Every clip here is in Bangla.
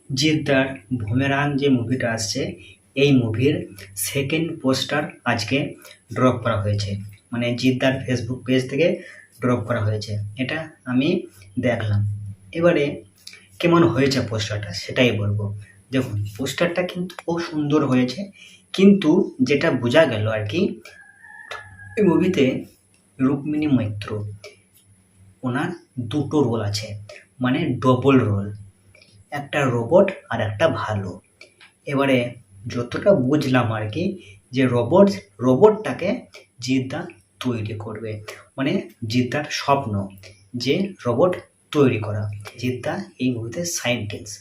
জিদ্দার বুমেরাং যে মুভিটা আসছে, এই মুভির সেকেন্ড পোস্টার আজকে ড্রপ করা হয়েছে। মানে জিদ্দার ফেসবুক পেজ থেকে ড্রপ করা হয়েছে, এটা আমি দেখলাম। এবারে কেমন হয়েছে পোস্টারটা সেটাই বলবো। দেখুন, পোস্টারটা কিন্তু খুব সুন্দর হয়েছে, কিন্তু যেটা বোঝা গেল আর কি, এই মুভিতে রুক্মিণী মৈত্র ওনার দুটো রোল আছে, মানে ডবল রোল, একটা রোবট আর একটা ভালো। এবারে যতটা বুঝলাম আর কি, যে রোবটটাকে জিদ্দা তৈরি করবে, মানে জিদ্দার স্বপ্ন যে রোবট তৈরি করা। জিদ্দা এই মুভিতে সায়েন্টিস্ট,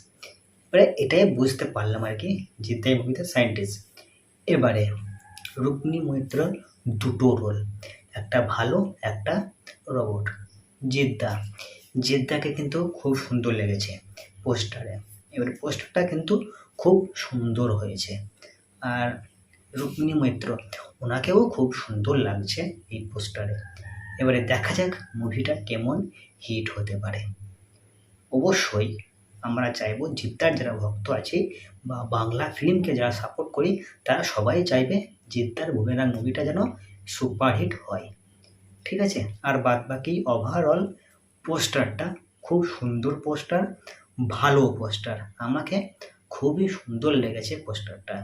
এবারে এটাই বুঝতে পারলাম আর কি, জিদ্দা এই মুভিতে সায়েন্টিস্ট। এবারে রুক্মিণী মৈত্রর দুটো রোল, একটা ভালো একটা রোবট। জিদ্দাকে কিন্তু খুব সুন্দর লেগেছে পোস্টারে। এবারে পোস্টারটা কিন্তু খুব সুন্দর হয়েছে, আর রুক্মিণী মৈত্র ওনাকেও খুব সুন্দর লাগছে এই পোস্টারে। এবারে দেখা যাক মুভিটা কেমন হিট হতে পারে। অবশ্যই আমরা চাইবো, জিদ্দার যারা ভক্ত আছি বা বাংলা ফিল্মকে যারা সাপোর্ট করি, তারা সবাই চাইবে জিদ্দার বুমেরাং মুভিটা যেন সুপারহিট হয়। ঠিক আছে, আর বাদবাকি ওভারঅল পোস্টারটা খুব সুন্দর পোস্টার, ভালো পোস্টার, আমাকে খুবই সুন্দর লেগেছে পোস্টারটা।